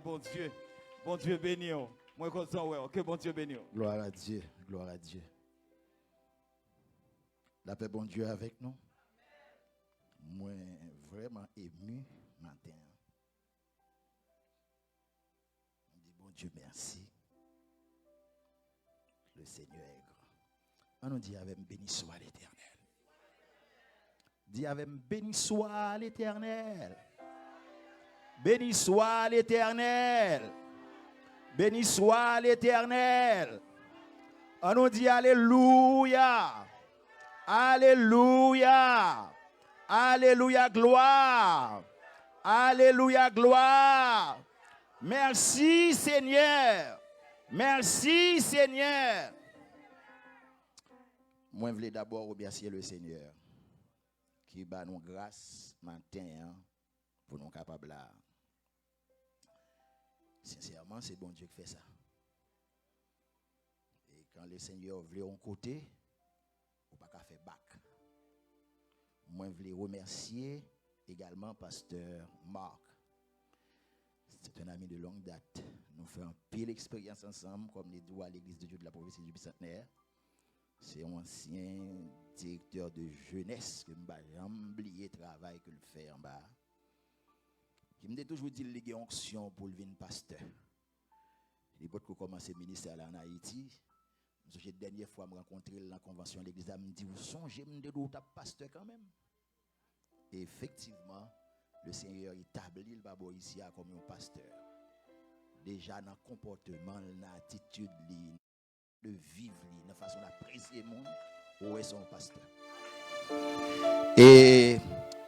bon Dieu. Bon Dieu béni. Moi, content, ouais. Que bon Dieu béni. Gloire à Dieu. Gloire à Dieu. La paix, bon Dieu, avec nous. Moi, vraiment ému matin. On dit, bon Dieu, merci. Le Seigneur est grand. On nous dit, avec béni soit l'Éternel. Dis avec béni soit l'Éternel. Béni soit l'Éternel. Béni soit l'Éternel. On nous dit alléluia. Alléluia. Alléluia, gloire. Alléluia, gloire. Merci Seigneur. Merci Seigneur. Moi, je voulais d'abord remercier le Seigneur qui bat nous grâce matin pour nous capables là. Sincèrement, c'est bon Dieu qui fait ça. Et quand le Seigneur veut un côté, on ne peut pas faire back. Moi, je voulais remercier également pasteur Marc. C'est un ami de longue date. Nous faisons pile expérience ensemble, comme les deux à l'église de Dieu de la prophétie du bicentenaire. C'est un ancien directeur de jeunesse que je n'ai jamais oublié le travail que le fait en bas. Qui me toujours dit qu'il y a une onction pour le venir pasteur. Il faut commencer le ministère là en Haïti. La dernière fois, je me rencontré dans la convention de l'église, je me dit, vous songez, je me pasteur quand même. Et effectivement, le Seigneur établit le babo ici comme un pasteur. Déjà dans le comportement, dans l'attitude, de vivre, dans la façon d'apprécier le monde, où est son pasteur. Et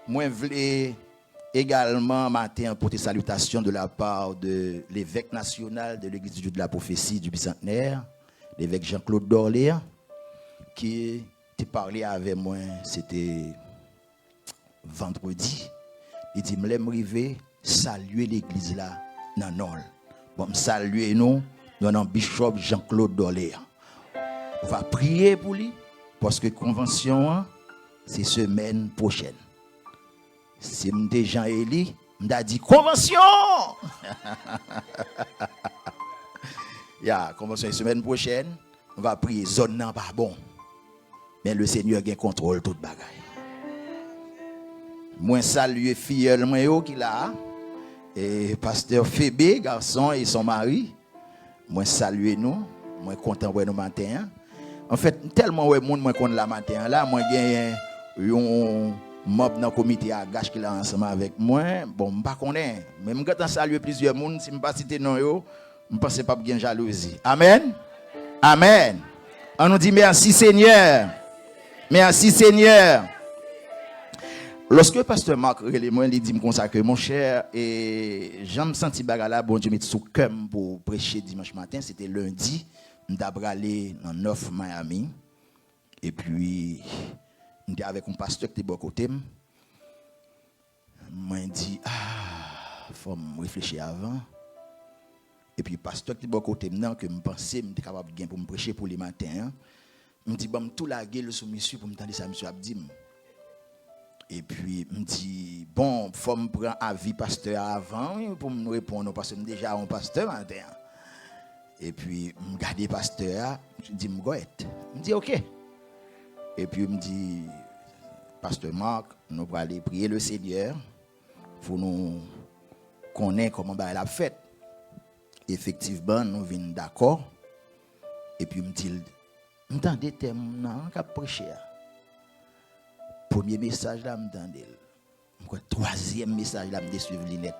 moi, je voulais également matin porter salutation de la part de l'évêque national de l'église du Dieu de la prophétie du bicentenaire, l'évêque Jean-Claude d'Orléans, qui a parlé avec moi, c'était vendredi. Il dit, je vais saluer l'église là, dans Nol. Bon, saluer nous, dans Bishop Jean-Claude d'Orléans. On va prier pour lui, parce que la convention, c'est semaine prochaine. Si je suis Jean-Élie, je me dit convention! Convention la semaine prochaine, on va prier, zone non pas bon. Mais le Seigneur a contrôle toute bagaille. Moi saluer filleul moi qui là et pasteur Fébé garçon et son mari. Moi saluer nous, moi content voir nous matin. En fait tellement ouais monde moi content la matin là, moi gagne un mob dans comité à gâche qui là ensemble avec moi. Bon, pas connaît, même quand saluer plusieurs monde si me pas citer non yo, me pense pas bien jalousie. Amen. Amen. On nous dit merci Seigneur. Merci Seigneur. Lorsque le pasteur Marc Relémoin lui dit comme ça que mon cher et j'aime senti bagala bon Dieu met sous cœur pour prêcher dimanche matin, c'était lundi, m'd'abra aller dans North Miami et puis m'était avec un pasteur qui était bon côté. Moi dit faut me réfléchir avant. Et puis pasteur qui était bon côté maintenant que me pensais m'était capable bien pour me prêcher pour les matins. Me dit bon tout la gueule sur monsieur pour m'entendre ça monsieur Abdim. Et puis, me dit, bon, il faut me prendre avis pasteur avant pour me répondre, parce que je suis déjà un pasteur matin. Et puis, je regarde pasteur, je dis, me dit, ok. Et puis, me dit, pasteur Marc, nous allons aller prier le Seigneur pour nous connaître comment il a fait. Effectivement, nous venons d'accord. Et puis, me dit, m'entendez, non, qu'a prêché. Premier message là, m'entendez. Troisième message là, me suivre l'inet.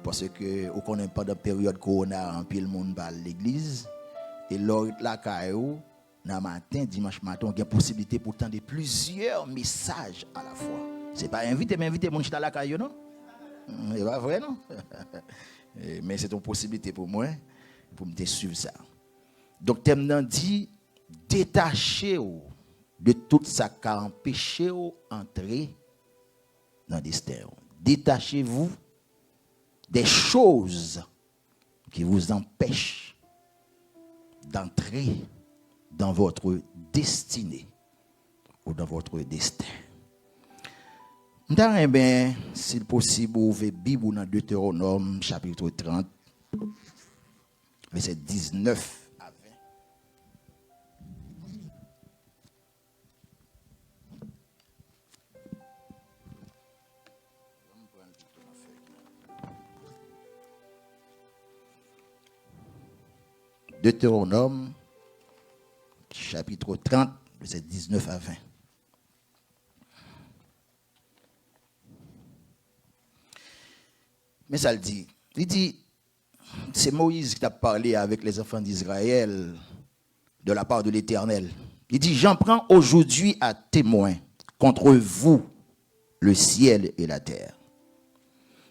Parce que on connaît pas de période corona, en pile monde parle l'église et lors la caillou, dans matin, dimanche matin, on a possibilité pour tendre plusieurs messages à la fois. C'est pas inviter, mais inviter mon chita la caillou non? C'est pas vrai non? Mais c'est une possibilité pour moi pour me suivre ça. Donc thème dit détachez-vous de tout ça qui a empêché d'entrer dans le destin. Détachez-vous des choses qui vous empêchent d'entrer dans votre destinée ou dans votre destin. bien, s'il possible, ouvrez Bible dans Deutéronome, chapitre 30, verset 19 à 20. Deutéronome, chapitre 30, verset 19 à 20. Mais ça le dit. Il dit, c'est Moïse qui a parlé avec les enfants d'Israël de la part de l'Éternel. Il dit, j'en prends aujourd'hui à témoin contre vous le ciel et la terre.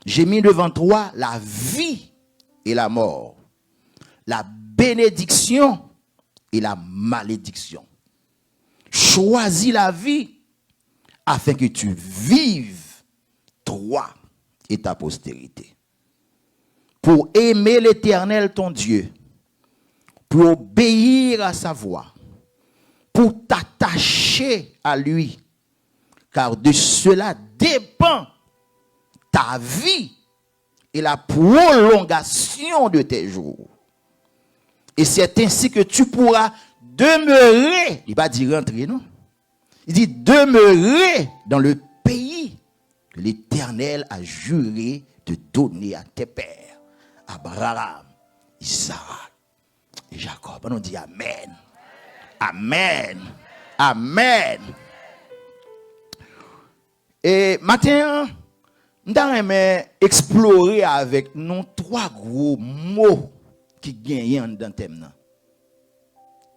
J'ai mis devant toi la vie et la mort, la bénédiction et la malédiction. Choisis la vie afin que tu vives, toi et ta postérité. Pour aimer l'Éternel ton Dieu, pour obéir à sa voix, pour t'attacher à lui, car de cela dépend ta vie et la prolongation de tes jours. Et c'est ainsi que tu pourras demeurer, il ne va pas dire rentrer, non? Il dit demeurer dans le pays que l'Éternel a juré de donner à tes pères, Abraham, Isaac et Jacob. On dit Amen. Amen. Amen. Et maintenant, nous allons explorer avec nous 3 gros mots qui gagnent dans le thème.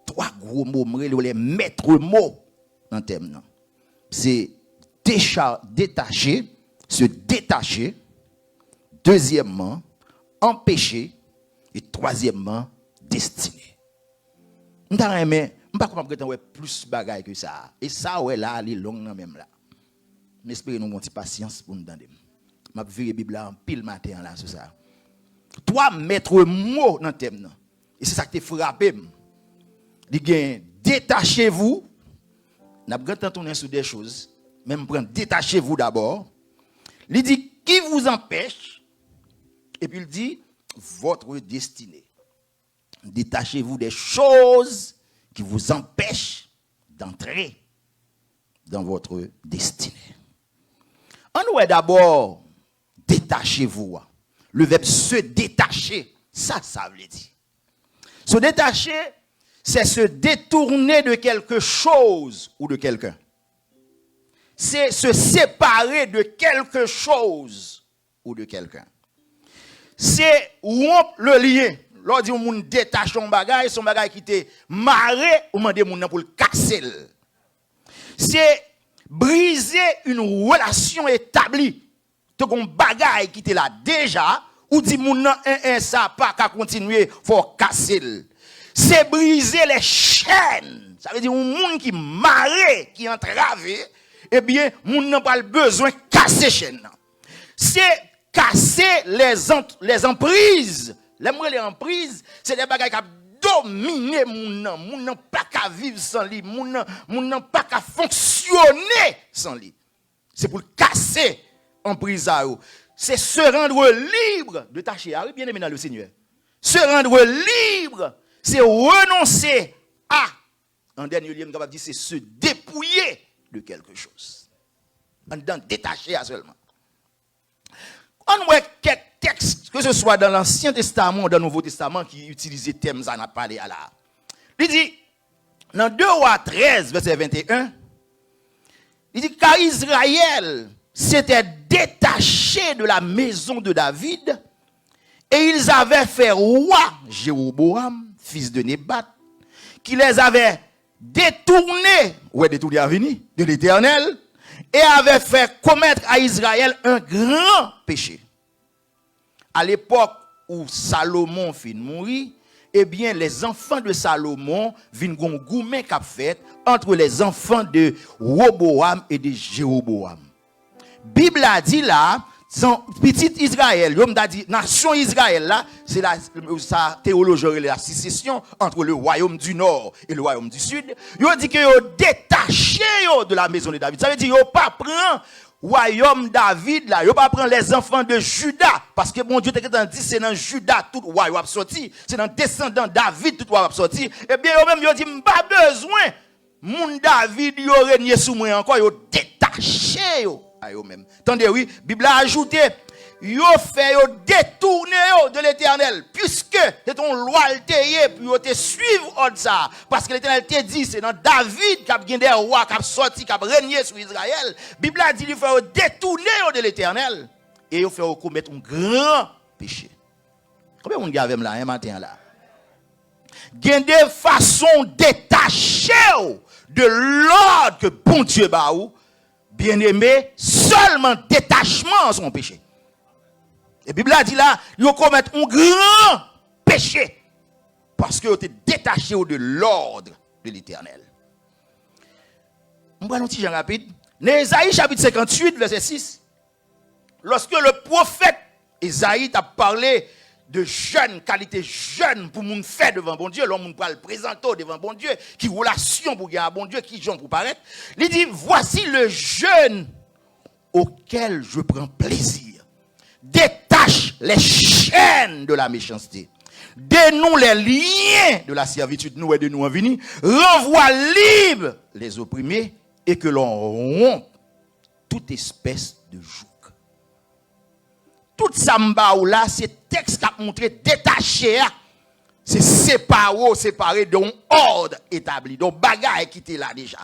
3 gros mots, les maîtres mots dans le thème. C'est détacher, se détacher. Deuxièmement, empêcher. Et troisièmement, destiner. Nous allons pas comprendre plus de bagaille que ça. Et ça, ouais, là, il est long même là. Mais espérez nous une petite patience pour nous donner. Je vais vérifier la Bible en pile matin là sur ça. 3 maîtres mots dans le thème. Et c'est ça qui te frappé. Il dit détachez-vous. N'a pas tourner sur des choses. Même prendre détachez-vous d'abord. Il dit qui vous empêche. Et puis il dit votre destinée. Détachez-vous des choses qui vous empêchent d'entrer dans votre destinée. On va d'abord détachez-vous. Le verbe se détacher, ça veut dire. Se détacher, c'est se détourner de quelque chose ou de quelqu'un. C'est se séparer de quelque chose ou de quelqu'un. C'est rompre le lien. Lorsque on détache son bagage qui était marré, on demande moun pour le casser. C'est briser une relation établie. Donc un bagage qui était là déjà, ou dit moun ça pas qu'à continuer, faut casser. C'est briser les chaînes. Ça veut dire un monde qui marré, qui entravé, eh bien moun n'a pas besoin de casser chaîne. C'est casser les emprises. Les emprises, c'est des bagages qui dominent moun. Moun n'a pas qu'à vivre sans lui. Moun n'a pas qu'à fonctionner sans lui. C'est pour casser emprise. C'est se rendre libre de tâcher. Ah oui, bien aimé dans le Seigneur. Se rendre libre, c'est renoncer à. En dernier lieu, on va dire c'est se dépouiller de quelque chose. En détacher à seulement. On voit quelques textes, que ce soit dans l'Ancien Testament ou dans le Nouveau Testament, qui utilisent thèmes à n'a parlé à là. Il dit, dans 2 Rois 13, verset 21, il dit, car Israël s'était détaché de la maison de David, et ils avaient fait roi Jéroboam, fils de Nébat, qui les avait détournés, détournés à venir, de l'Éternel, et avait fait commettre à Israël un grand péché. À l'époque où Salomon fit mourir, eh bien, les enfants de Salomon viennent goumer qu'a fait entre les enfants de Roboam et de Jéroboam. Bible a dit là, son petit Israël, l'homme a dit, nation Israël là, c'est sa théologie, la sécession entre le royaume du nord et le royaume du sud. Il dit que yo détaché de la maison de David. Ça veut dire yo pas prend royaume David là, yo pas prendre les enfants de Juda parce que bon Dieu t'a dit c'est dans Juda tout royaume sorti, c'est dans descendant David tout royaume sorti. Et bien yo même yo dit pas besoin moun David yo régner sous moi encore, yo détaché yo. Yo même. Attendez oui, Bible a ajouté yo fait yo détourner yo de l'Éternel puisque c'est ton loyauté puis te suivre ordre ça parce que l'Éternel te dit c'est dans David qui a gagné des rois qui a sorti qui a régné sur Israël. Bible a dit il faut détourner yo de l'Éternel et yo fait commettre un grand péché. Combien on gave là un matin là. Gen des façons détachées de l'ordre que bon Dieu ba ou. Bien-aimé, seulement détachement son péché. Et la Bible a dit là, ils commettent un grand péché parce qu'ils étaient détachés de l'ordre de l'Éternel. On va un petit genre rapide. Dans Ésaïe chapitre 58, verset 6, lorsque le prophète Ésaïe a parlé de jeunes, qualité jeune pour moun faire devant bon Dieu, l'homme pour le présenter devant bon Dieu, qui relation pour gagner bon Dieu, qui gens pour paraître. Il dit, voici le jeune auquel je prends plaisir. Détache les chaînes de la méchanceté. Dénoue les liens de la servitude, nous et de nous en venir. Renvoie libre les opprimés et que l'on rompe toute espèce de joug. Tout ça là, c'est texte qui a montré détaché, c'est séparé d'un ordre établi, d'un bagage qui était là déjà.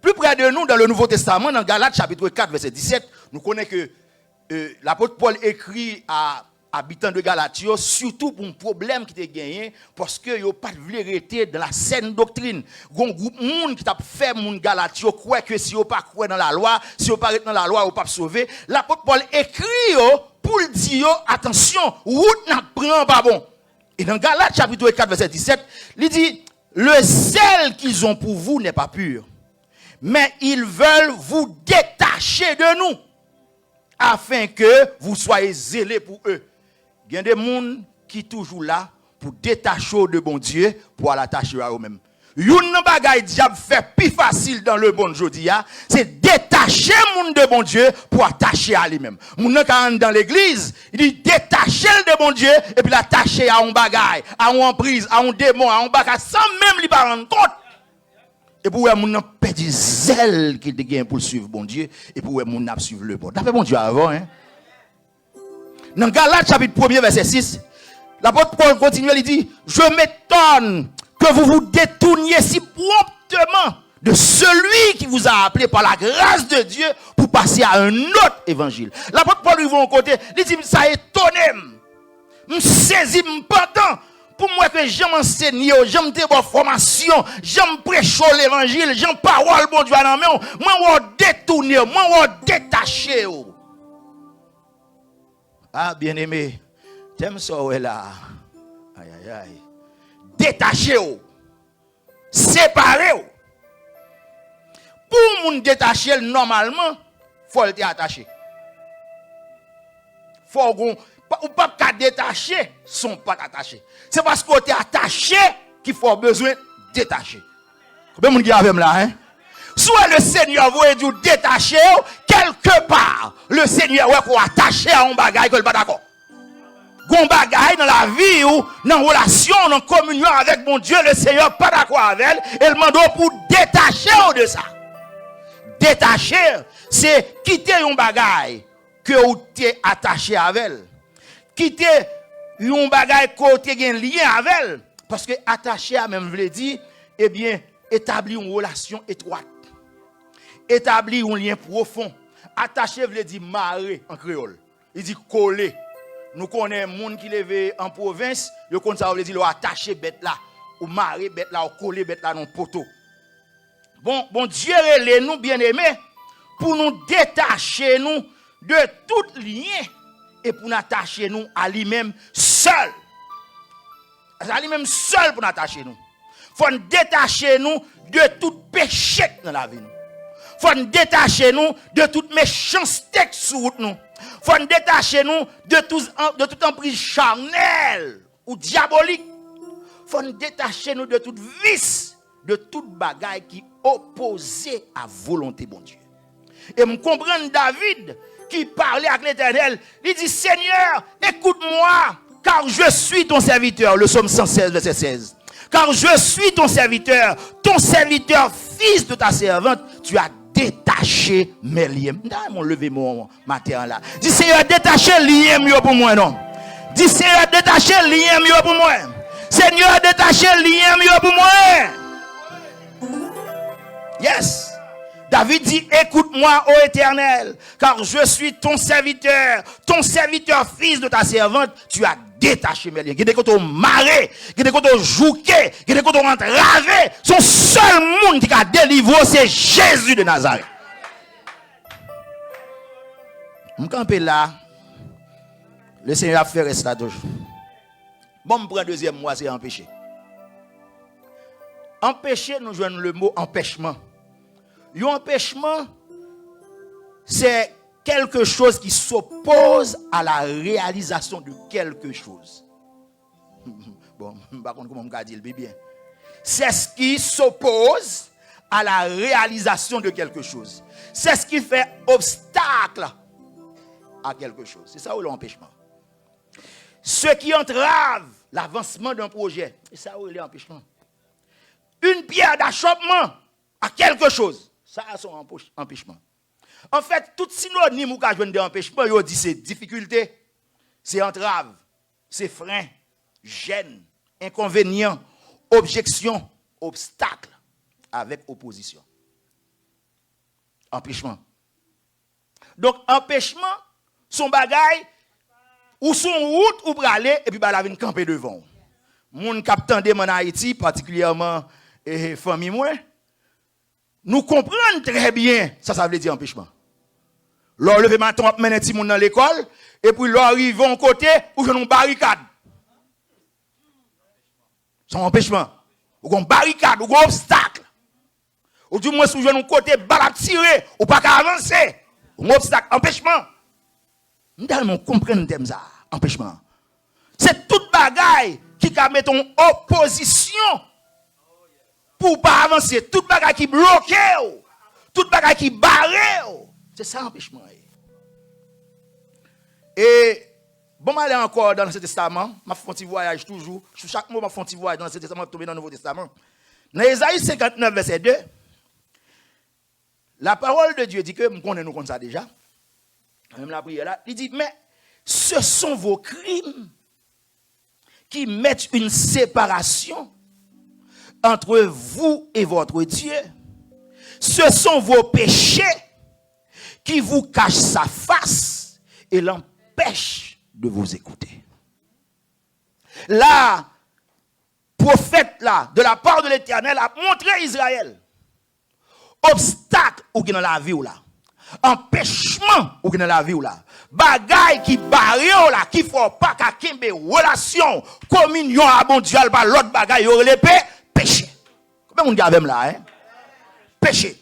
Plus près de nous, dans le Nouveau Testament, dans Galates chapitre 4, verset 17, nous connaissons que l'apôtre Paul écrit à habitants de Galatio, surtout pour un problème qui était gagné, parce que ils n'ont pas de vérité dans la saine doctrine. Il y a un groupe de monde qui a fait mon Galatio croire que si vous pas croire dans la loi, si vous pas dans la loi, vous pas sauver. L'apôtre Paul écrit pour dire attention, route n'a prend pas bon. Et dans Galates chapitre 4 verset 17, il dit le zèle qu'ils ont pour vous n'est pas pur, mais ils veulent vous détacher de nous afin que vous soyez zélés pour eux. Il y a des gens qui sont toujours là pour détacher de bon Dieu pour l'attacher à eux-mêmes. Yon bagay diable fait plus facile dans le bon jodia, c'est détacher moun de bon Dieu pour attacher à lui-même. Moun nan dans l'église, il dit détacher de bon Dieu et puis l'attacher à un bagay, à une emprise, à un démon, à un bagay sans même lui pas rendre compte. Et pour moun nan perdre zèle qu'il te gagne pour suivre bon Dieu et pour moun nan suivre le bon. D'après bon Dieu avant hein. Dans Galates chapitre 1 verset 6, l'apôtre Paul continue, il dit je m'étonne que vous vous détourniez si promptement de celui qui vous a appelé par la grâce de Dieu pour passer à un autre évangile. L'apôtre Paul lui va en côté, il dit ça étonne, me saisit m'entend pour moi que j'aime enseigner, j'aime te bonne formation, j'aime prêcher l'évangile, j'aime parole bon Dieu dans main, moi détourner, moi détacher. Ah bien-aimé, t'aimes ça ouais là. Aïe aïe aïe. Détaché, séparé. Pour moun détacher normalement, faut être attaché. Faut ou pas détacher, sont pas attachés. C'est parce qu'on est attaché qu'il faut besoin détacher. Combien moun qui avec là hein? Soit le Seigneur veut dire détacher quelque part, le Seigneur veut qu'on attacher à un bagage que pas d'accord. Gon bagay dans la vie ou dans relation, dans communion avec mon Dieu, le Seigneur pas d'accord avec elle, il demande pour détacher de ça. Détacher, c'est quitter un bagay que ou t'es attaché avec elle. Quitter un bagay que tu as un lien avec elle, parce que attaché à même veut dire eh bien établir une relation étroite. Établir un lien profond. Attaché veut dire marrer en créole. Il dit coller. Nous connaissons des gens qui lèvent en province, ils connaissent ça veut dire attacher bête là, ou marrer bête là, ou coller bête là dans le poteau. Bon Dieu relève nous bien-aimés pour nous détacher nous de tout lien et pour nous attacher nous à lui-même seul. À lui-même seul pour nous attacher nous. Faut nous détacher nous de tout péché dans la vie nous. Faut nous détacher nous de toute méchanceté sur nous. Faut nous détacher nous de toute emprise charnelle ou diabolique. Faut nous détacher nous de toute vice, de toute bagaille qui opposée à volonté bon Dieu. Et me comprendre David qui parlait avec l'Éternel, il dit Seigneur, écoute-moi, car je suis ton serviteur. Le psaume 116, verset 16. Car je suis ton serviteur, fils de ta servante, tu as détaché mes liens. Mon levé mon matin là. Dis Seigneur, détaché les liens pour moi, non. Dis Seigneur, détaché les liens pour moi. Seigneur, détaché les liens pour moi. Yes. David dit, écoute-moi, ô Éternel, car je suis ton serviteur, fils de ta servante, tu as détaché mes liens. Qui est qu'on marré, qui est qu'on joué, qui est qu'on entravé, son seul monde qui a délivré, c'est Jésus de Nazareth. Je campe là, le Seigneur a fait rester là toujours. Bon, je prends deuxième mois, c'est empêcher. Empêcher, nous jouons le mot empêchement. Un empêchement, c'est quelque chose qui s'oppose à la réalisation de quelque chose. Bon, par contre, comment on dit le bien. C'est ce qui s'oppose à la réalisation de quelque chose. C'est ce qui fait obstacle à quelque chose. C'est ça où l'empêchement. Ce qui entrave l'avancement d'un projet, c'est ça où l'empêchement. Une pierre d'achoppement à quelque chose. Ça a son empêchement. En fait, tout synonyme ou qu'a joué d'empêchement, il dit c'est difficulté, c'est entrave, c'est frein, gêne, inconvénient, objection, obstacle avec opposition. Empêchement. Donc empêchement, son bagage ou son route ou pour aller et puis la vinn camper devant. Moun k'ap tande en Haïti, particulièrement famille moi. Nous comprenons très bien, ça veut dire empêchement. Lors levé matin, on mène un petit monde dans l'école, et puis lors arrive en côté, où je une barricade. C'est un empêchement. Ou une barricade, ou un obstacle. Ou du moins, si je un côté, balle tirer, ou pas qu'à avancer. Un obstacle, empêchement. Nous devons comprendre ça, empêchement. C'est toute bagaille qui a mis en opposition pour pas avancer, toute bagaille qui bloque, toute bagaille qui barre, c'est ça l'empêchement. Et bon, aller encore dans l'Ancien Testament, je fais un petit voyage toujours, sur chaque mot, je fais un petit voyage dans l'Ancien Testament, je tombe dans le Nouveau Testament. Dans Ésaïe 59, verset 2, la parole de Dieu dit que, nous connaissons comme ça déjà, même la prière là, il dit, mais ce sont vos crimes qui mettent une séparation entre vous et votre Dieu. Ce sont vos péchés qui vous cachent sa face et l'empêchent de vous écouter. Là, prophète là, de la part de l'Éternel, a montré à Israël obstacle ou qui dans la vie ou là, empêchement ou qui dans la vie ou là, bagaille qui barre là, qui faut pas qu'à kembe relation, communion à bon Dieu par l'autre bagaille ou les péché. Comment on dit avec là, hein? Péché.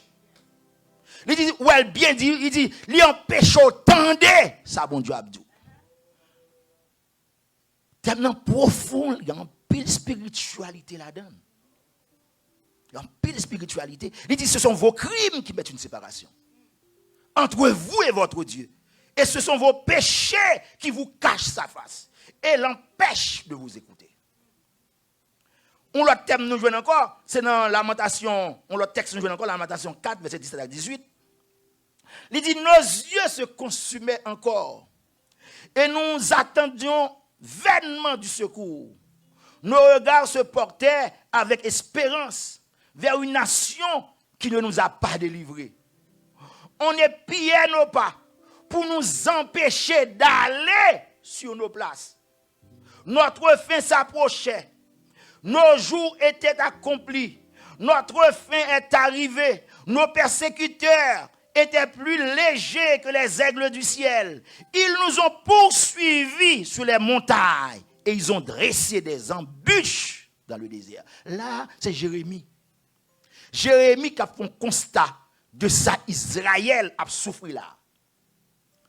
Il dit, ouais, bien dit, il dit, il empêche autant de ça, bon Dieu abdou. Tellement profond, il y a une pile spiritualité là-dedans. Il y a une pile spiritualité. Il dit, ce sont vos crimes qui mettent une séparation entre vous et votre Dieu. Et ce sont vos péchés qui vous cachent sa face et l'empêchent de vous écouter. On l'autre thème nous jouons encore, c'est dans Lamentation, on l'autre texte nous jouons encore, Lamentation 4, verset 17 à 18. Il dit, nos yeux se consumaient encore et nous attendions vainement du secours. Nos regards se portaient avec espérance vers une nation qui ne nous a pas délivrés. On épiait nos pas pour nous empêcher d'aller sur nos places. Notre fin s'approchait. Nos jours étaient accomplis. Notre fin est arrivée. Nos persécuteurs étaient plus légers que les aigles du ciel. Ils nous ont poursuivis sur les montagnes et ils ont dressé des embûches dans le désert. Là, c'est Jérémie. Jérémie qui a fait un constat de ça Israël a souffert là.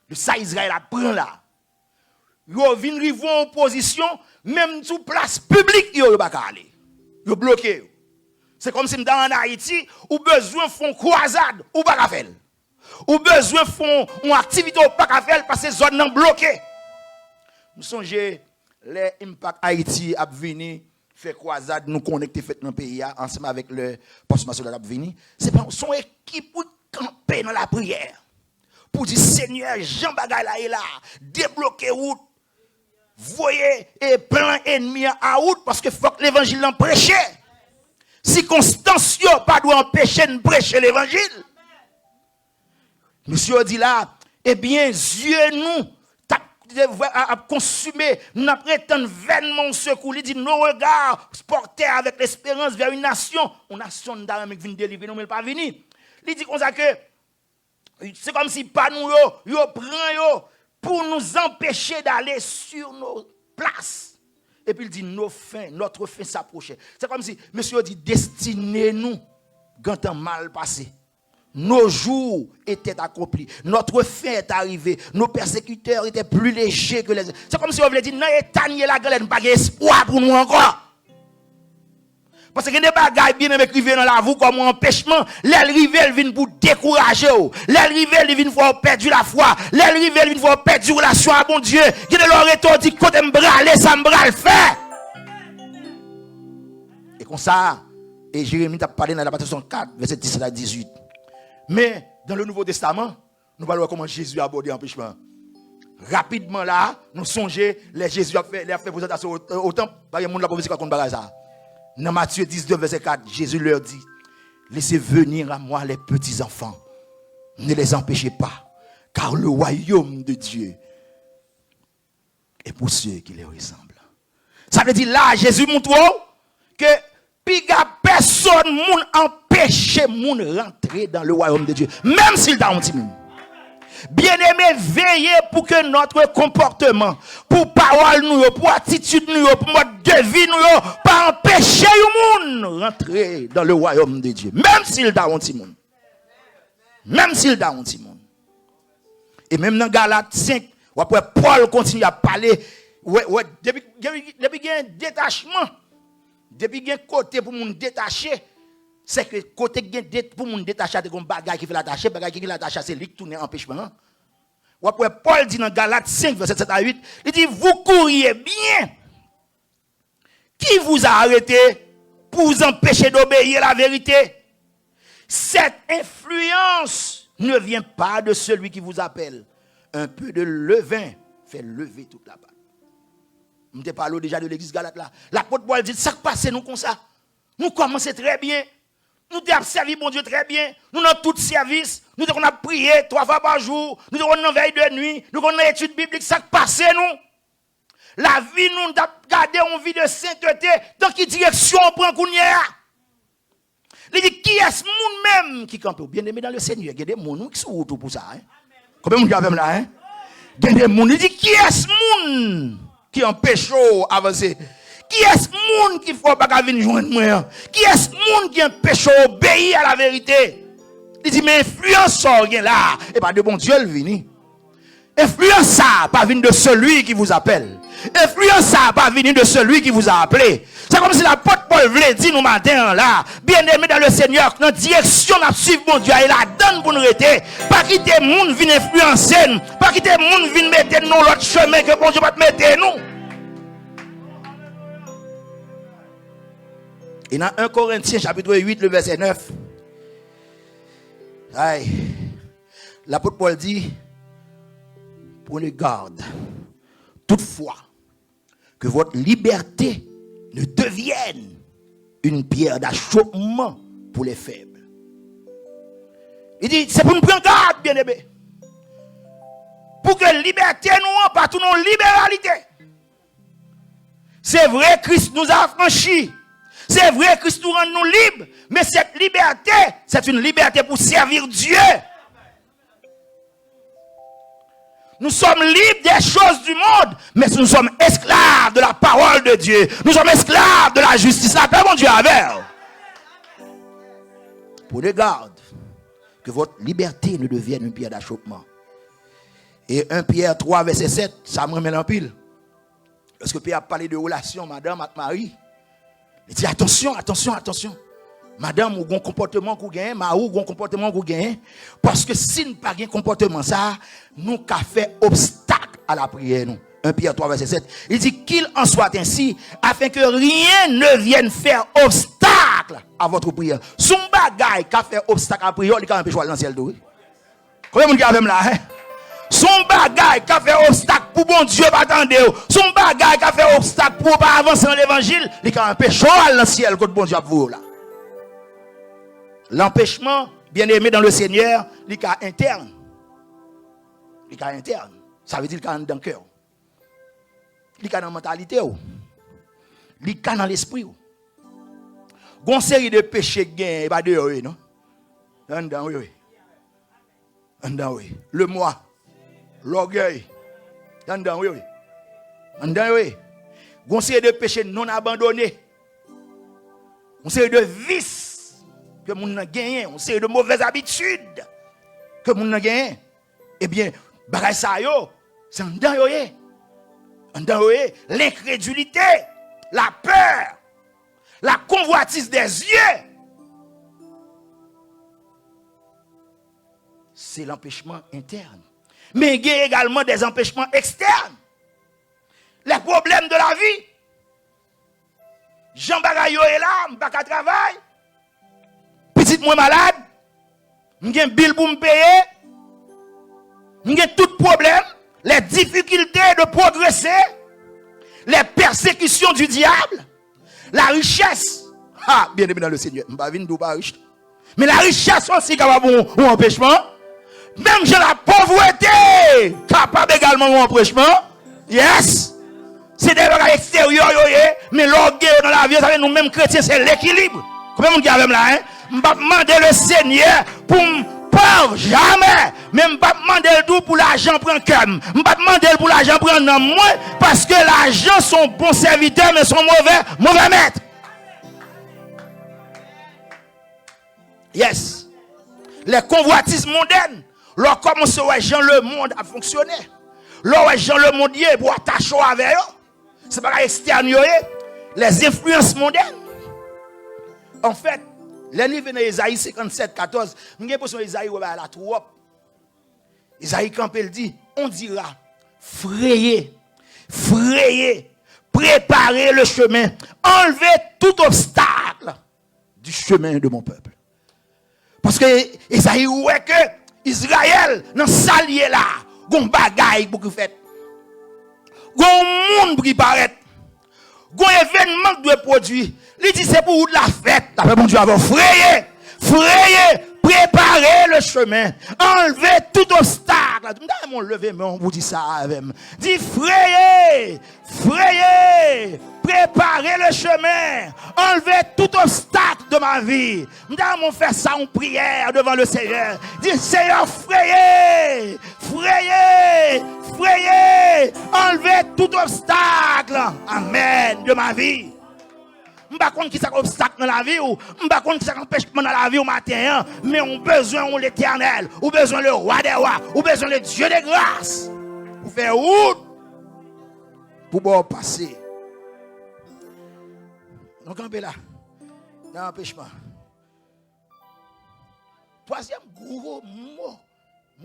De ça Israël a pris là. Yo vinn rivo en position même sous place publique yo pas aller. Yo bloqué. C'est comme si dans en Haïti ou besoin font croisade ou pas faire. Ou besoin font une activité ou pas qu'à faire parce que zone nan bloquée. Nous songez les Impact Haïti a venu faire croisade nous connecter fait dans le pays ensemble avec le poste national a venu. C'est pas son équipe pour camper dans la prière. Pour dire Seigneur, Jean Bagay là et là, débloquer route. Voyez et plein ennemi en route parce que faut que l'évangile l'en prêcher. Circonstances pas doit empêcher de prêcher l'évangile. Monsieur dit là, eh bien, Dieu nous a consumé, nous avons prétendu vainement secours. Il dit nos regards portés avec l'espérance vers une nation. Une nation d'armes qui vient délivrer nous, mais pas venir. Il dit comme ça que c'est comme si pas nous yo prend pour nous empêcher d'aller sur nos places. Et puis il dit notre fin s'approchait. C'est comme si monsieur dit destiné nous quand un mal passé. Nos jours étaient accomplis. Notre fin est arrivée. Nos persécuteurs étaient plus légers que les autres. C'est comme si on voulait dire, non, éteignez la galère, pas d'espoir pour nous encore. Parce que des bagailles bien écrivées dans la voie comme un empêchement. Les rivelles viennent pour décourager. Les rivelles viennent pour perdre la foi. Les rivelles viennent pour perdre la relation à bon Dieu. Qui de leur retour dit, côté m'bralé, ça m'bral fait. Et comme ça, et Jérémie t'a parlé dans la partie 4, verset 17 à 18. Mais dans le Nouveau Testament, nous allons voir comment Jésus a abordé l'empêchement. Rapidement là, nous songeons, les Jésus a fait présentation au temple, par exemple, la prophétie contre Baraza. Dans Matthieu 19, verset 4, Jésus leur dit, laissez venir à moi les petits enfants, ne les empêchez pas, car le royaume de Dieu est pour ceux qui les ressemblent. Ça veut dire là, Jésus montre que personne moun empêcher moun rentrer dans le royaume de Dieu, même s'il t'a un petit monde. Bien-aimé, veillez pour que notre comportement, pour parole nous, pour attitude nous, pour mode de vie nous, pas empêcher les gens rentrer dans le royaume de Dieu, même s'il t'a un petit monde. Même s'il t'a un petit monde. Et même dans Galates 5, après Paul continue à parler, depuis qu'il y a un détachement, depuis qu'il y a un côté pour nous détacher, c'est que côté pour nous détacher, c'est comme bagaille qui fait l'attacher, bagaille qui fait l'attacher, c'est lui qui tourne empêchement. Ou après Paul dit dans Galates 5, verset 7 à 8, il dit, vous courriez bien. Qui vous a arrêté pour vous empêcher d'obéir à la vérité? Cette influence ne vient pas de celui qui vous appelle. Un peu de levain fait lever toute la pâte. Je te parle déjà de l'église Galate là. L'apôtre Paul dit, ça passe nous comme ça. Nous commençons très bien. Nous avons servi mon Dieu très bien. Nous avons tout service. Nous avons prié 3 fois par jour. Nous avons veille de nuit. Nous avons étude biblique. Ça passe nous. La vie, nous avons gardé une vie de sainteté. Dans quelle direction on prend Kounia? Il dit, qui est-ce monde même qui campe? Bien aimé dans le Seigneur. Il y a des gens qui sont autour pour ça. Hein? Combien de gens là? Hein? Il y a des gens. Il dit, qui est-ce monde qui empêche d'avancer? Qui est-ce monde qui faut pas venir joindre moi? Qui est-ce monde qui empêche d'obéir à la vérité? Il dit, mais influence ça vient là. Et pas de bon Dieu le vini. Influence ça pas venir de celui qui vous appelle. Influence ça pas venir de celui qui vous a appelé. C'est comme si l'apôtre Paul voulait dire nous matin là, bien aimé dans le Seigneur, notre direction n'a suivre mon Dieu, il la donne pour nous rester. Pas quitter monde vient influencer nous, pas quitter monde vient mettre nous l'autre chemin que bon Dieu va mettre nous. Et dans 1 Corinthiens chapitre 8 le verset 9. L'apôtre Paul dit, prenez garde toutefois que votre liberté ne devienne une pierre d'achoppement pour les faibles. Il dit, c'est pour nous prendre garde, bien aimé. Pour que la liberté nous pas toute nos libéralité. C'est vrai, Christ nous a franchis. C'est vrai, Christ nous rend nous libres. Mais cette liberté, c'est une liberté pour servir Dieu. Nous sommes libres des choses du monde, mais nous sommes esclaves de la parole de Dieu. Nous sommes esclaves de la justice. La paix, mon Dieu, avec. Prenez garde que votre liberté ne devienne une pierre d'achoppement. Et 1 Pierre 3, verset 7, ça me remet en pile. Lorsque Pierre a parlé de relation, madame avec Marie, il dit attention, attention, attention. Madame, ou un comportement qu'on gagne, ou un comportement qu'on gagne, parce que si nous pas un comportement ça, nous qu'a fait obstacle à la prière nous. 1 Pierre 3 verset 7. Il dit qu'il en soit ainsi afin que rien ne vienne faire obstacle à votre prière. Son bagay qu'a fait obstacle à la prière, il a empêché dans le ciel d'où. Combien de monde qui a même là hein? Son bagay qui a fait obstacle pour bon Dieu pas attendre. Son bagay qui a fait obstacle pour pas avancer dans l'évangile, il a empêché dans le ciel que bon Dieu a pour là. L'empêchement, bien aimé dans le Seigneur, il est interne. Il est interne. Ça veut dire qu'il est dans le cœur. Il est dans la mentalité. Il est dans l'esprit. Il y a une série de péchés qui sont pas dehors, non? Oui. Le moi, l'orgueil. Il y a une série de péchés non abandonnés. Une série de vices que moun nan gagné, on sait de mauvaises habitudes que moun nan gagné. Eh bien, bagay sa yo, c'est en dedans yo l'incrédulité, la peur, la convoitise des yeux. C'est l'empêchement interne. Mais il y a également des empêchements externes. Les problèmes de la vie. Jean bagay yo est là, m'pa travail. Petite moi malade, j'ai un bill pour me payer, j'ai tout problème, les difficultés de progresser, les persécutions du diable, la richesse. Ah, bien aimé dans le Seigneur, je ne vais pas riche. Mais la richesse aussi capable un empêchement. Même j'ai la pauvreté capable également un empêchement. Yes. C'est des choses extérieures, mais l'orgueil dans la vie, ça veut nous mêmes chrétiens, c'est l'équilibre. Combien de monde qui a même là, hein? Je ne vais pas demander le Seigneur pour me pauvre, jamais. Mais je ne vais pas demander tout pour l'argent prendre comme. Je ne vais pas demander pour l'argent prendre moins, parce que l'argent sont bons serviteurs, mais sont mauvais maîtres. Yes. Les convoitises mondaines, leur commence à voir le monde a fonctionné. Leur gens le monde y est pour attacher avec eux. C'est pas externe, les influences mondaines. En fait, l'année venait Isaïe 57, 14. Nous avons besoin d'Isaïe à la troupe. Isaïe quand il dit, on dira, frayez, préparez le chemin, enlevez tout obstacle du chemin de mon peuple. Parce que Isaïe ouais que Israël dans salier là, gon bagaille pour fait. Gon monde pour paraître. Gon événement doit produire. Il dit c'est pour la fête. D'après mon Dieu avant frayez, préparez le chemin. Enlevez tout obstacle. Mon lever mais on vous dit ça avec. Dit frayez, préparez le chemin. Enlevez tout obstacle de ma vie. Nous allons faire ça en prière devant le Seigneur. Dit Seigneur frayez. Enlevez tout obstacle. Amen de ma vie. Je ne sais pas qui est obstacle dans la vie, ou je ne sais pas qui est empêchement dans la vie au matin, mais on a besoin de l'éternel, on a besoin le roi des rois, on a besoin le Dieu de grâce. Pour faire route, pour pouvoir passer. Donc, on est là, dans l'empêchement. Troisième gros mot,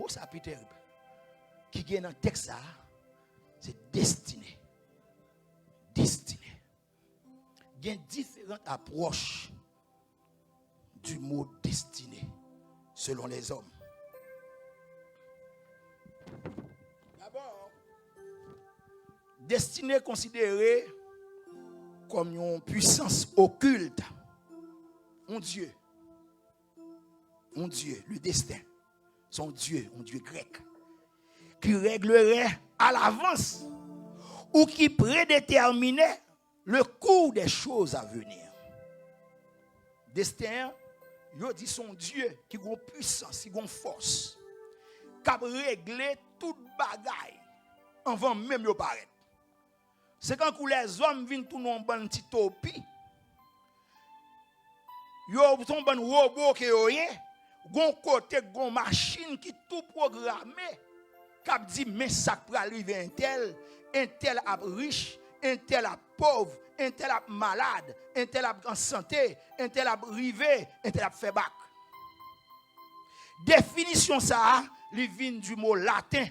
ça peut être, qui est dans le texte, c'est destinée. Destinée. Il y a différentes approches du mot destiné selon les hommes. D'abord, destiné considéré comme une puissance occulte. Un Dieu, le destin, son Dieu, un Dieu grec, qui réglerait à l'avance ou qui prédéterminait le cours des choses à venir. Destin, il dit son Dieu qui a une puissance, qui a une force, qui a réglé toute bagaille avant même de paraître. C'est quand les hommes viennent tout dans une bonne petite topie, ils ont un bon robot qui est rien, un côté, une machine qui est tout programmé, qui dit mais ça peut arriver un tel a riche, un tel a pauvre, un tel a malade, un tel a en santé, un tel a rivé, un tel a fait bac. Définition ça, il vient du mot latin.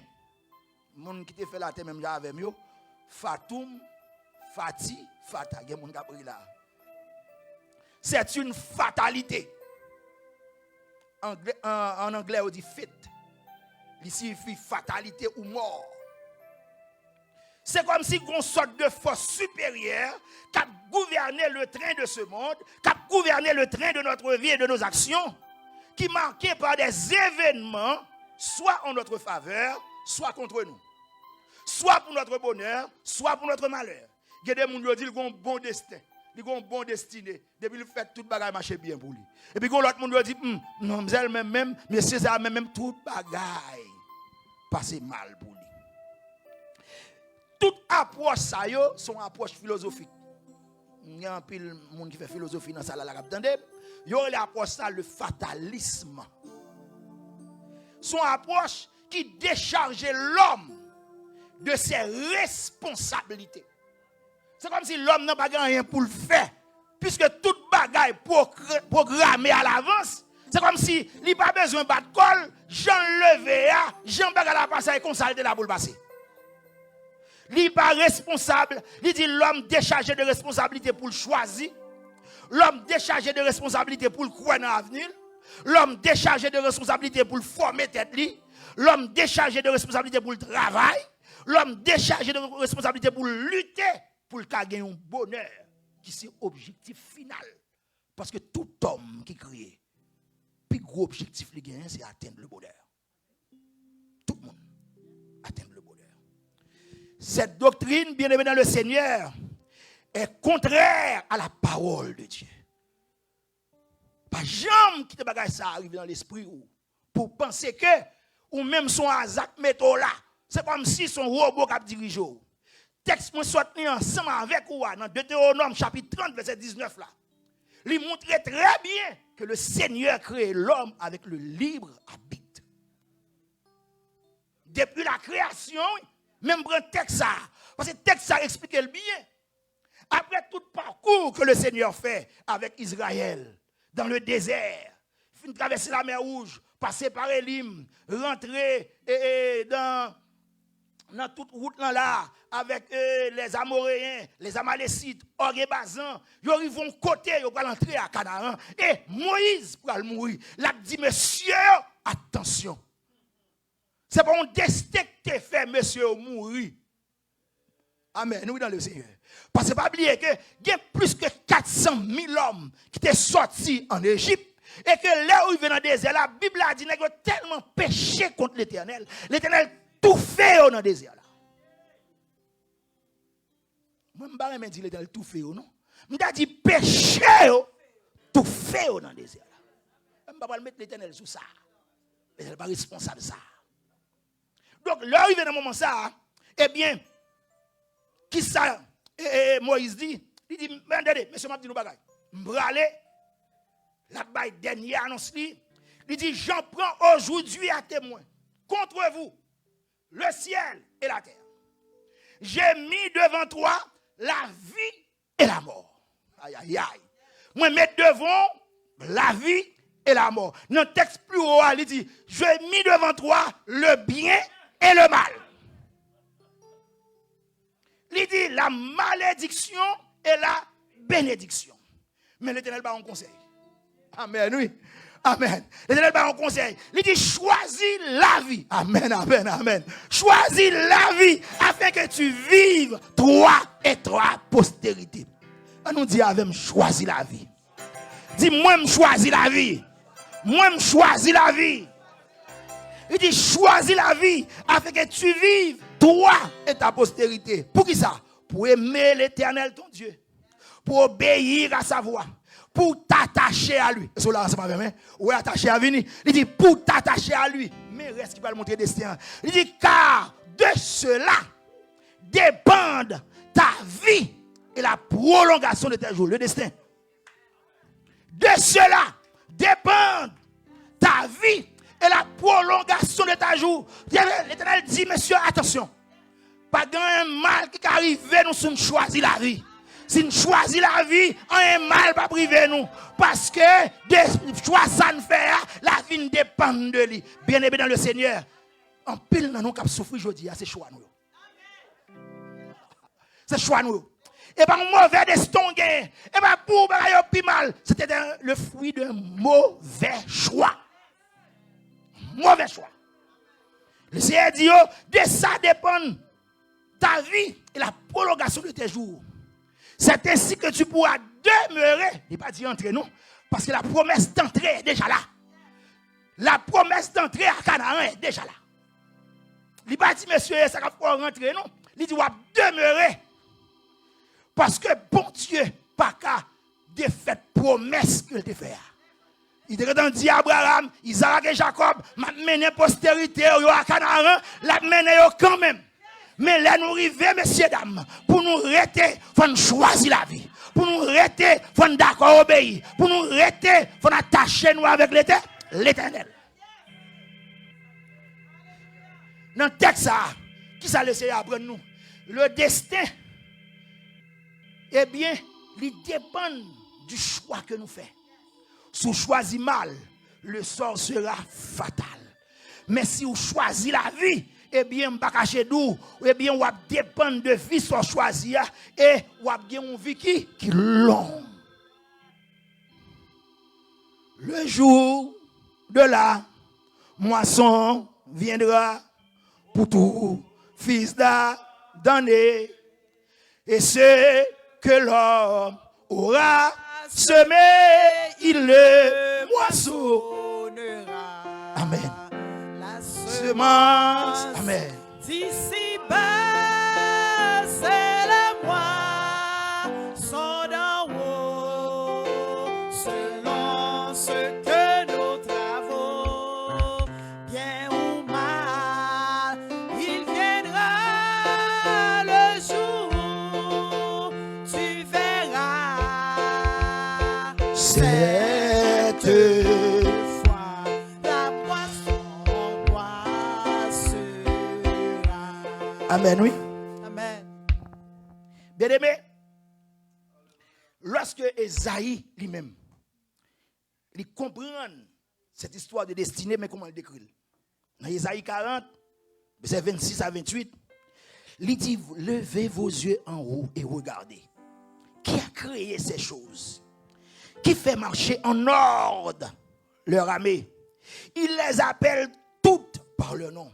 Moun qui te fait latin même avec mieux. Fatum, fati, fata. Il y a moun qui a pris là. C'est une fatalité. En anglais, on dit fate. Il signifie fatalité ou mort. C'est comme si on sorte de force supérieure qui a gouverné le train de ce monde, qui a gouverné le train de notre vie et de nos actions, qui est marqué par des événements, soit en notre faveur, soit contre nous. Soit pour notre bonheur, soit pour notre malheur. Il y a des gens qui disent qu'ils ont un bon destin, ils ont un bon destiné. Depuis qu'ils fait tout le bagage marcher bien pour lui. Et puis l'autre monde dit, non, mais c'est ça, même tout le bagage passe mal pour lui. Toute approche, ça y est, son approche philosophique. Il y a un peu de monde qui fait philosophie dans ça, là, attendez. Il y a l'approche, ça, le fatalisme. Son approche qui déchargeait l'homme de ses responsabilités. C'est comme si l'homme n'a pas rien pour le faire. Puisque toute bagaille programmée à l'avance, c'est comme si il n'a pas besoin de battre col, Jean levé, Jean bagaille la passe et consulter la boule passer. Il n'est pas responsable. Il dit l'homme déchargé de responsabilité pour le choisir. L'homme déchargé de responsabilité pour le croire dans l'avenir. L'homme déchargé de responsabilité pour le former tête. L'homme déchargé de responsabilité pour le travail. L'homme déchargé de responsabilité pour lutter pour le gagner un bonheur qui c'est objectif final. Parce que tout homme qui crée, le plus gros objectif qu'il gagne, c'est atteindre le bonheur. Tout le monde atteindre le bonheur. Cette doctrine, bien aimée dans le Seigneur, est contraire à la parole de Dieu. Pas jamais qui te bagaille ça arrive dans l'esprit pour penser que ou même son azak métaux là, c'est comme si son robot qui dirige. Texte moi sorti ensemble avec ou dans Deutéronome chapitre 30 verset 19 là. Il montre très bien que le Seigneur crée l'homme avec le libre arbitre. Depuis la création, même prendre texte ça, parce que texte ça explique le bien. Après tout parcours que le Seigneur fait avec Israël dans le désert, il traverser la mer Rouge, passer par Élim, rentrer dans toute route là avec les Amoréens, les Amalécites, Og et Bazan, ils vont côté, ils vont entrer à Canaan et Moïse pour mourir. Là dit monsieur, attention. C'est pas un destin que tu fait monsieur mourir. Amen, nous dans le Seigneur. Parce que pas oublier que il y a plus que 400 000 hommes qui étaient sortis en Égypte et que là où ils viennent dans le désert, la Bible a dit qu'ils ont tellement péché contre l'Éternel. L'Éternel tout fait dans le désert là. Moi je ne dis pas l'Éternel tout fait non. Je dis péché tout fait dans le désert là. Je ne vais pas mettre l'Éternel sous ça. L'Éternel n'est pas responsable de ça. Donc là où il vient dans le moment ça, eh bien qui ça Moïse dit, il dit, attendez, monsieur m'a dit nous bagaille. M'bralé, la baille dernière annonce li, il dit, j'en prends aujourd'hui à témoin contre vous le ciel et la terre. J'ai mis devant toi la vie et la mort. Aïe, aïe, aïe. Moi, mettre devant la vie et la mort. Dans le texte plus haut, il dit, j'ai mis devant toi le bien et le mal. Il dit la malédiction et la bénédiction. Mais l'Éternel va en conseil. Amen, oui. Amen. L'Éternel va en conseil. Il dit choisis la vie. Amen, amen, amen. Choisis la vie afin que tu vives toi et toi postérité. On nous dit avec choisis la vie. Dis moi me choisis la vie. Moi me choisis la vie. Il dit choisis la vie afin que tu vives toi et ta postérité. Pour qui ça? Pour aimer l'Éternel ton Dieu. Pour obéir à sa voix. Pour t'attacher à lui. C'est là, c'est pas vrai. Ou attaché à venir. Il dit pour t'attacher à lui. Mais reste qui va le montrer destin. Il dit car de cela dépendent ta vie et la prolongation de tes jours. Le destin. De cela dépendent ta vie et la prolongation de ta jour. L'Éternel dit, monsieur, attention. Pas un mal qui arrive nous si nous choisissons la vie. Si nous choisissons la vie, un mal pas privé nous. Parce que des choix ça nous fait, la vie ne dépend de lui. Bien aimé dans le Seigneur, en pile dans nous qui souffrir aujourd'hui, c'est choix nous. C'est choix nous. Et pas un mauvais destin, et pas pour plus mal. C'était le fruit d'un mauvais choix. Mauvais choix. Le Seigneur dit, de ça dépend ta vie et la prolongation de tes jours. C'est ainsi que tu pourras demeurer. Il n'est pas dit entrer, non. Parce que la promesse d'entrée est déjà là. La promesse d'entrée à Canaan est déjà là. Il n'est pas dit, monsieur, ça va pouvoir rentrer, non. Il dit, on va demeurer. Parce que bon Dieu, pas qu'à défaire promesse qu'il te fait. Il te dit à Abraham, Isaac et Jacob, m'a mené postérité à Canaan, la mené quand même. Mais là, nous arrivons, messieurs, dames, pour nous arrêter, il faut nous choisir la vie. Pour nous arrêter, il faut nous d'accord obéir. Pour nous arrêter, il faut nous attacher nous avec l'Éternel. Dans le texte, qui ça laisse apprendre nous? Le destin, eh bien, il dépend du choix que nous faisons. Si vous choisissez mal, le sort sera fatal. Mais si vous choisissez la vie, eh bien, on va cacher d'où, eh bien, on va dépendre de vie soit choisir et on va bien une vie qui est longue. Le jour de la moisson viendra pour tout fils d'Adam, et ce que l'homme aura semé, il le moissonnera. Amen. Semence. Amen. D'ici bas, c'est la moisson d'en haut, selon ce que nos travaux, bien ou mal, il viendra le jour, tu verras Cette Amen, oui. Amen. Bien aimé, lorsque Esaïe lui-même, il comprend cette histoire de destinée, mais comment il décrit? Dans Esaïe 40, verset 26 à 28, il dit, levez vos yeux en haut et regardez. Qui a créé ces choses? Qui fait marcher en ordre leur armée? Il les appelle toutes par leur nom.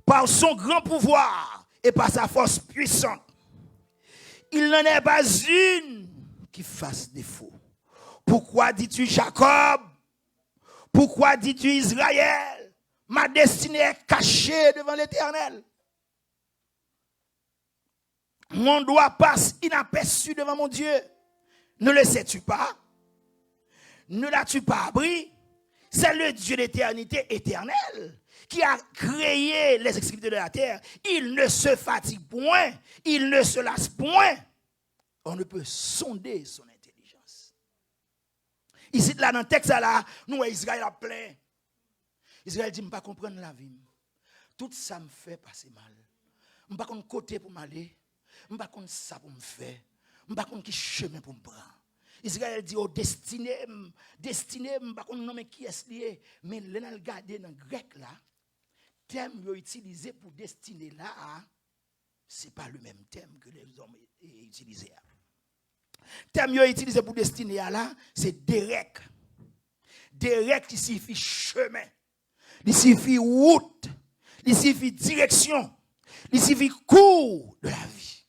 Par son grand pouvoir et par sa force puissante. Il n'en est pas une qui fasse défaut. Pourquoi dis-tu Jacob? Pourquoi dis-tu Israël? Ma destinée est cachée devant l'Éternel. Mon doigt passe inaperçu devant mon Dieu. Ne le sais-tu pas? Ne l'as-tu pas appris? C'est le Dieu d'éternité éternelle qui a créé les extrémités de la terre. Il ne se fatigue point, il ne se lasse point. On ne peut sonder son intelligence. Ici, là, dans le texte, là, nous, Israël a plein. Israël dit, je ne peux pas comprendre la vie. Tout ça me fait passer mal. Je ne peux pas comprendre côté pour m'aller. Je ne peux pas comprendre ça pour me faire. Je ne peux pas comprendre qui chemin pour me prendre. Israël dit, oh, destiné, je ne peux pas comprendre qui est lié. Mais là, on regarde dans le grec, là, thème utilisé pour destiné là, ce n'est pas le même thème que les hommes utilisés. Thème utilisé pour destiné là, c'est Derek. Derek qui signifie chemin, il signifie route, il signifie direction, il signifie cours de la vie.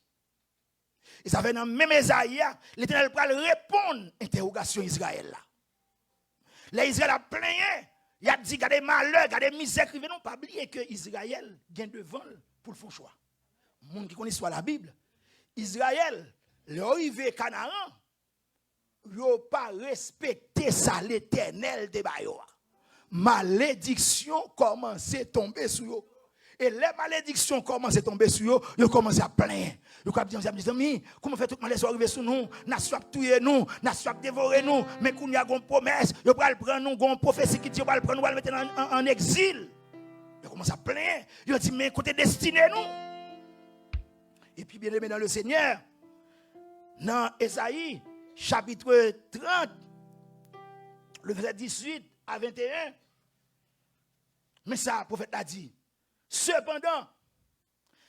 Et ça fait dans le même Esaïe, l'Éternel va répondre à l'interrogation Israël là. Là, Israël a plaigné. Il a dit qu'il y a des malheurs, qu'il y a des misères. Non, pas oublier que Israël vient devant pour le faire choix. Le monde qui connaît soit la Bible. Israël, l'arrivée Canaan, il n'a pas respecté ça, l'Éternel de Bayoua. Malédiction commence à tomber sur eux. Et les malédictions commencent à tomber sur eux, ils commencent à plaindre. Ils commencent à dire, amis, comment fait tout le malheur arriver sur nous? N'a soit tué nous, n'a soit dévoré nous, mais qu'on y a une promesse, ils vont prendre nous, une prophétie qui dit, ils vont prendre nous, ils vont mettre en exil. Ils commencent à plaindre. Ils disent, mais côté destiné nous. Et puis, bien aimé dans le Seigneur, dans Ésaïe, chapitre 30, le verset 18 à 21, mais ça, le prophète l'a dit. Cependant,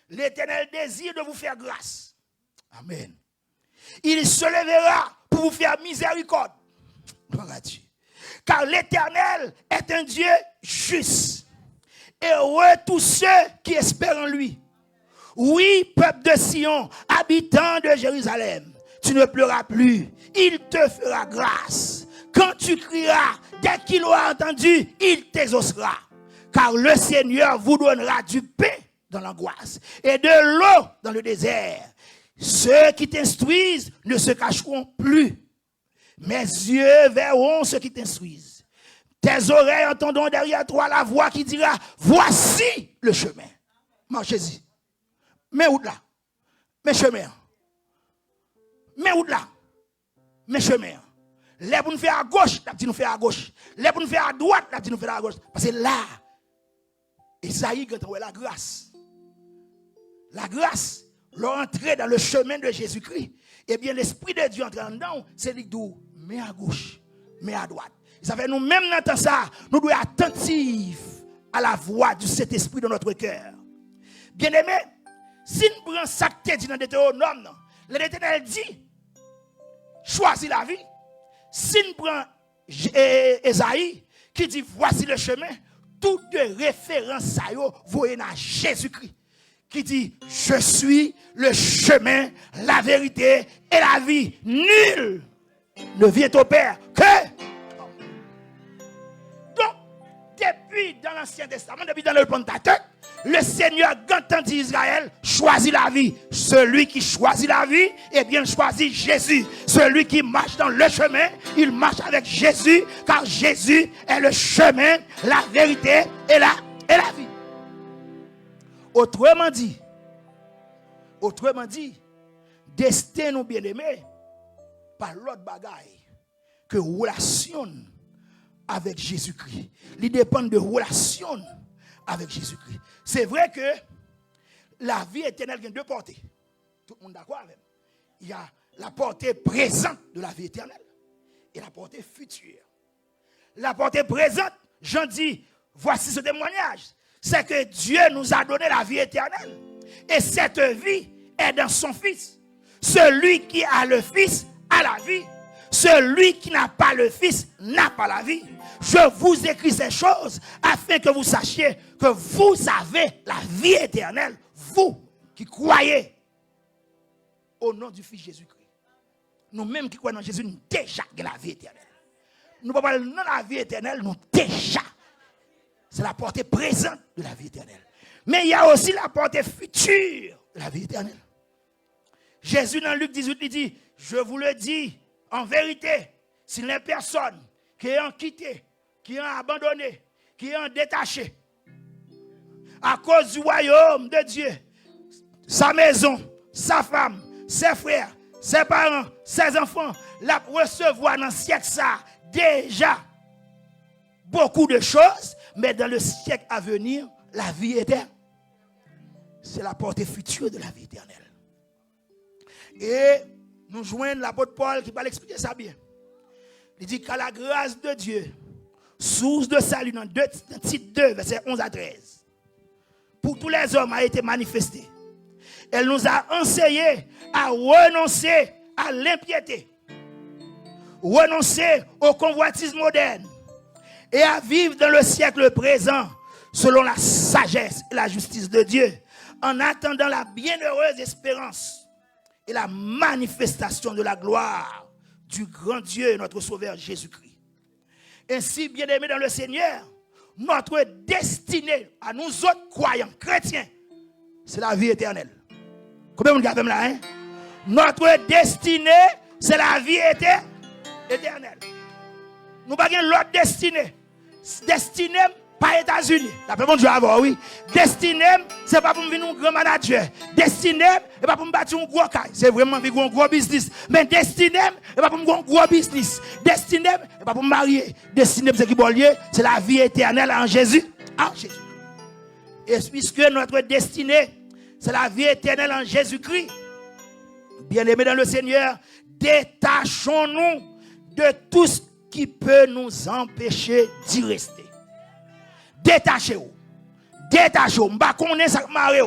l'Éternel désire de vous faire grâce. Amen. Il se lèvera pour vous faire miséricorde. Gloire à Dieu. Car l'Éternel est un Dieu juste. Heureux tous ceux qui espèrent en lui. Oui, peuple de Sion, habitant de Jérusalem, tu ne pleuras plus. Il te fera grâce. Quand tu crieras, dès qu'il aura entendu, il t'exaucera. Car le Seigneur vous donnera du pain dans l'angoisse et de l'eau dans le désert. Ceux qui t'instruisent ne se cacheront plus. Mes yeux verront ceux qui t'instruisent. Tes oreilles entendront derrière toi la voix qui dira, voici le chemin. Marchez-y. Mais où là? Mes chemins. Mais où là? Mes chemins. Les pour nous faire à gauche, la dit nous faire à gauche. Les pour nous faire à droite, la dit nous faire à gauche. Parce que là, Esaïe, quand la grâce. La grâce, l'entrée dans le chemin de Jésus-Christ. Eh bien, l'Esprit de Dieu entre dedans, c'est lui qui dit, mais à gauche, mais à droite. Ça fait nous-mêmes dans ça, nous devons être attentifs à la voix du Saint-Esprit dans notre cœur. Bien-aimé, si nous prenons ça que dit dans Deutéronome, l'Éternel dit, choisis la vie. Si nous prenons Esaïe, qui dit, voici le chemin, toutes les références à eux, voyez dans Jésus-Christ, qui dit, je suis le chemin, la vérité et la vie. Nul ne vient au Père que. Donc, depuis dans l'Ancien Testament, depuis dans le Pentateuque, le Seigneur, quand dit Israël, choisit la vie. Celui qui choisit la vie, eh bien, choisit Jésus. Celui qui marche dans le chemin, il marche avec Jésus, car Jésus est le chemin, la vérité et la vie. Autrement dit, destin nous bien-aimés, par l'autre bagaille que relation avec Jésus-Christ. Il dépend de relation avec Jésus-Christ. C'est vrai que la vie éternelle a deux portées. Tout le monde est d'accord avec. Il y a la portée présente de la vie éternelle et la portée future. La portée présente, Jean dit, voici ce témoignage, c'est que Dieu nous a donné la vie éternelle. Et cette vie est dans son Fils. Celui qui a le Fils a la vie. Celui qui n'a pas le Fils n'a pas la vie. Je vous écris ces choses afin que vous sachiez que vous avez la vie éternelle. Vous qui croyez au nom du Fils Jésus-Christ. Nous-mêmes qui croyons en Jésus, nous déjà la vie éternelle. Nous ne pouvons pas parler de la vie éternelle, nous déjà. C'est la portée présente de la vie éternelle. Mais il y a aussi la portée future de la vie éternelle. Jésus dans Luc 18 il dit, je vous le dis, en vérité, si les personnes qui ont quitté, qui ont abandonné, qui ont détaché, à cause du royaume de Dieu, sa maison, sa femme, ses frères, ses parents, ses enfants, la recevoir dans le siècle ça, déjà beaucoup de choses, mais dans le siècle à venir, la vie éternelle. C'est la portée future de la vie éternelle. Et nous joignons l'apôtre Paul qui va l'expliquer ça bien. Il dit qu'à la grâce de Dieu, source de salut dans Tite 2, verset 11 à 13, pour tous les hommes a été manifestée. Elle nous a enseigné à renoncer à l'impiété, renoncer au convoitisme moderne et à vivre dans le siècle présent selon la sagesse et la justice de Dieu, en attendant la bienheureuse espérance et la manifestation de la gloire du grand Dieu, notre Sauveur Jésus-Christ. Ainsi, bien-aimés dans le Seigneur, notre destinée à nous autres croyants, chrétiens, c'est la vie éternelle. Combien vous regardez là, hein? Notre destinée, c'est la vie éternelle. Nous n'avons pas l'autre destinée. Destinée, pas États-Unis. D'après mon Dieu, avant, oui. Destinée, ce n'est pas pour me venir un grand manager. Destinée, ce n'est pas pour me bâtir un gros caille. C'est vraiment un gros business. Mais destinée, ce n'est pas pour me faire un gros business. Destinée, ce n'est pas pour me marier. Destinée, c'est la vie éternelle en Jésus. En Jésus. Et puisque notre destinée, c'est la vie éternelle en Jésus-Christ. Bien-aimés dans le Seigneur, détachons-nous de tout ce qui peut nous empêcher d'y rester. Détachez-vous. Détachez-vous. M'pa connaître ça maré.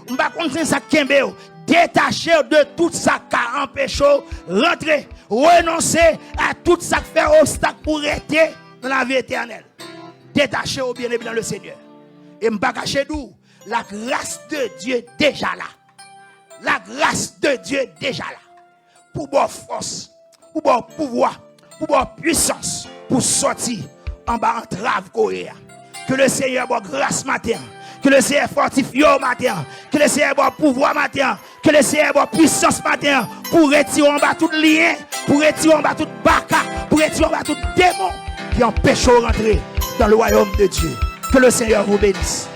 M'pa connaître ça kembe. Détachez-vous de tout ça qui empêche rentrer. Renoncez à tout ça qui fait obstacle pour rester dans la vie éternelle. Détachez-vous bien-aimés dans le Seigneur. Et m'pa cacher d'où la grâce de Dieu déjà là. La grâce de Dieu déjà là. Pour bonne force, pour bon pouvoir, pour bonne puissance, pour sortir en bas entrave Corée. Que le Seigneur bonne grâce matin. Que le Seigneur fortifie au matin. Que le Seigneur bonne pouvoir matin. Que le Seigneur bonne puissance matin. Pour retirer en bas tout lien. Pour retirer en bas tout baka. Pour retirer en bas tout démon qui empêche de rentrer dans le royaume de Dieu. Que le Seigneur vous bénisse.